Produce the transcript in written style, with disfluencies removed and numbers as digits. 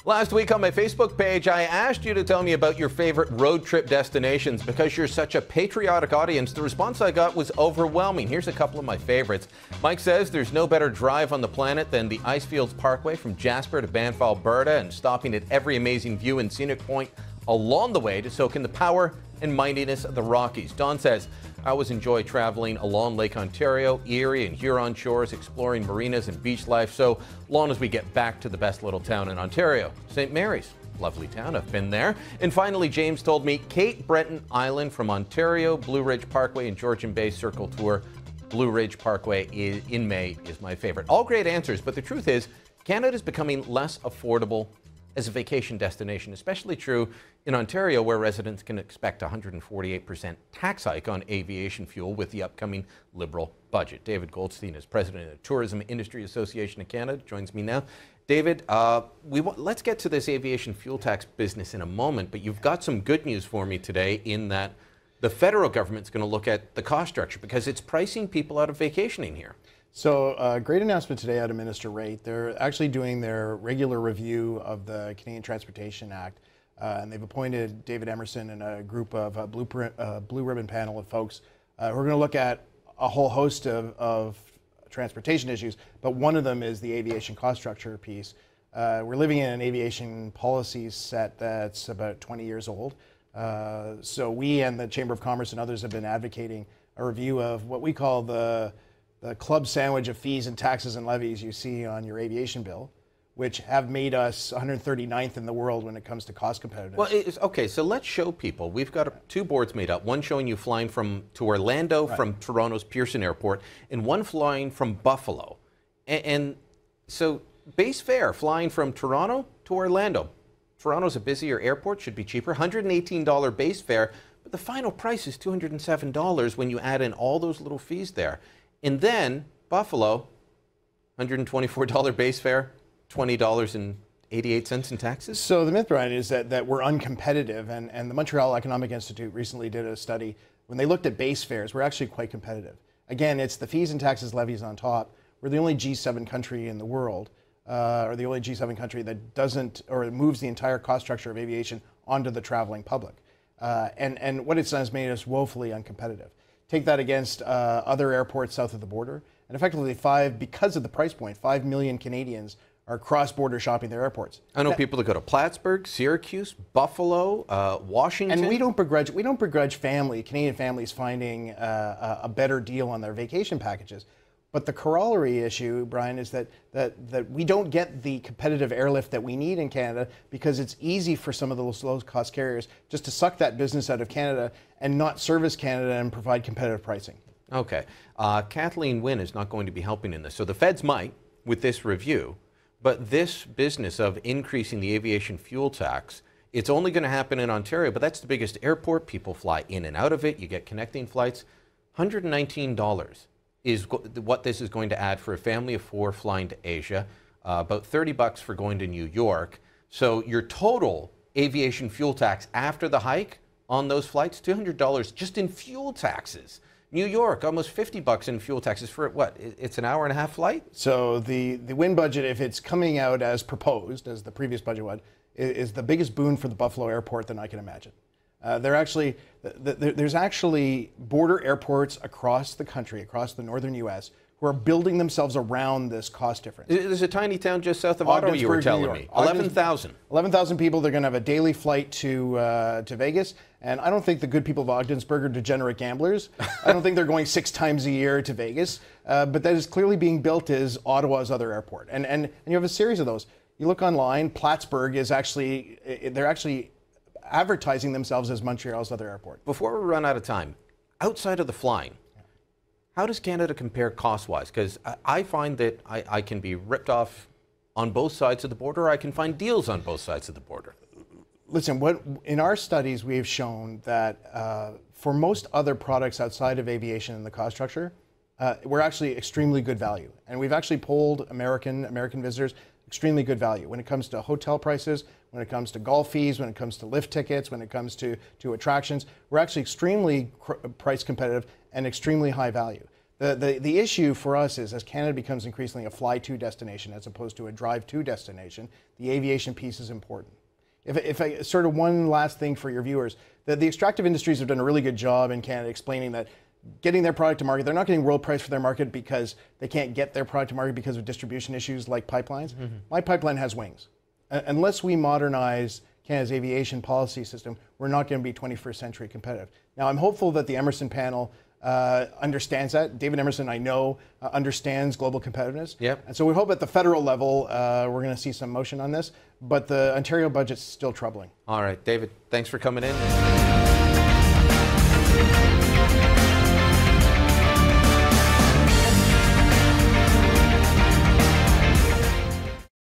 Last week on my Facebook page, I asked you to tell me about your favorite road trip destinations. Because you're such a patriotic audience, the response I got was overwhelming. Here's a couple of my favorites. Mike says there's no better drive on the planet than the Icefields Parkway from Jasper to Banff, Alberta, and stopping at every amazing view and scenic point along the way to soak in the power and mightiness of the Rockies. Don says, I always enjoy traveling along Lake Ontario, Erie, and Huron shores, exploring marinas and beach life, so long as we get back to the best little town in Ontario, St. Mary's. Lovely town, I've been there. And finally, James told me Cape Breton Island from Ontario, Blue Ridge Parkway, and Georgian Bay Circle Tour. Blue Ridge Parkway in May is my favorite. All great answers, but the truth is, Canada's becoming less affordable as a vacation destination, especially true in Ontario, where residents can expect a 148% tax hike on aviation fuel with the upcoming Liberal budget. David Goldstein is president of the Tourism Industry Association of Canada, joins me now. David, let's get to this aviation fuel tax business in a moment, but you've got some good news for me today in that the federal government's going to look at the cost structure because it's pricing people out of vacationing here. So great announcement today out of Minister Raitt. They're actually doing their regular review of the Canadian Transportation Act, and they've appointed David Emerson and a group of blue ribbon panel of folks who are going to look at a whole host of transportation issues, but one of them is the aviation cost structure piece. We're living in an aviation policy set that's about 20 years old. So we and the Chamber of Commerce and others have been advocating a review of what we call the club sandwich of fees and taxes and levies you see on your aviation bill, which have made us 139th in the world when it comes to cost competitiveness. Well, okay, so let's show people. We've got two boards made up, one showing you flying to Orlando from Toronto's Pearson Airport, and one flying from Buffalo. And so base fare flying from Toronto to Orlando. Toronto's a busier airport, should be cheaper, $118 base fare, but the final price is $207 when you add in all those little fees there. And then Buffalo, $124 base fare, $20.88 in taxes. So the myth, Brian, is that we're uncompetitive, and the Montreal Economic Institute recently did a study. When they looked at base fares, we're actually quite competitive. Again, it's the fees and taxes levies on top. We're the only G7 country in the world, or the only G7 country that doesn't, or moves the entire cost structure of aviation onto the traveling public. And what it's done is made us woefully uncompetitive. Take that against other airports south of the border, and effectively because of the price point, 5 million Canadians are cross-border shopping their airports. I know people that go to Plattsburgh, Syracuse, Buffalo, Washington. And we don't begrudge Canadian families finding a better deal on their vacation packages. But the corollary issue, Brian, is that we don't get the competitive airlift that we need in Canada because it's easy for some of those low-cost carriers just to suck that business out of Canada and not service Canada and provide competitive pricing. Okay. Kathleen Wynne is not going to be helping in this. So the feds might with this review, but this business of increasing the aviation fuel tax, it's only going to happen in Ontario, but that's the biggest airport. People fly in and out of it. You get connecting flights. $119 is what this is going to add for a family of four flying to Asia, about $30 for going to New York. So your total aviation fuel tax after the hike on those flights, $200 just in fuel taxes. New York, almost $50 in fuel taxes for what? It's an hour-and-a-half flight? So the Wynne budget, if it's coming out as proposed, as the previous budget would, is the biggest boon for the Buffalo airport than I can imagine. There's actually border airports across the country, across the northern U.S., who are building themselves around this cost difference. There's a tiny town just south of Ottawa, you were telling me. 11,000. 11,000 people. They're going to have a daily flight to Vegas. And I don't think the good people of Ogdensburg are degenerate gamblers. I don't think they're going 6 times a year to Vegas. But that is clearly being built as Ottawa's other airport. And you have a series of those. You look online, Plattsburgh is actually, they're actually advertising themselves as Montreal's other airport. Before we run out of time, outside of the flying, how does Canada compare cost-wise? Because I find that I can be ripped off on both sides of the border, or I can find deals on both sides of the border. Listen, in our studies, we have shown that for most other products outside of aviation in the cost structure, we're actually extremely good value. And we've actually polled American visitors, extremely good value. When it comes to hotel prices, when it comes to golf fees, when it comes to lift tickets, when it comes to attractions, we're actually extremely price competitive and extremely high value. The issue for us is, as Canada becomes increasingly a fly-to destination as opposed to a drive-to destination, the aviation piece is important. If I sort of one last thing for your viewers, the extractive industries have done a really good job in Canada explaining that getting their product to market, they're not getting world price for their market because they can't get their product to market because of distribution issues like pipelines. My pipeline has wings. Unless we modernize Canada's aviation policy system, we're not going to be 21st century competitive. Now, I'm hopeful that the Emerson panel understands that. David Emerson, I know, understands global competitiveness. Yep. And so we hope at the federal level, we're going to see some motion on this, but the Ontario budget's still troubling. All right, David, thanks for coming in.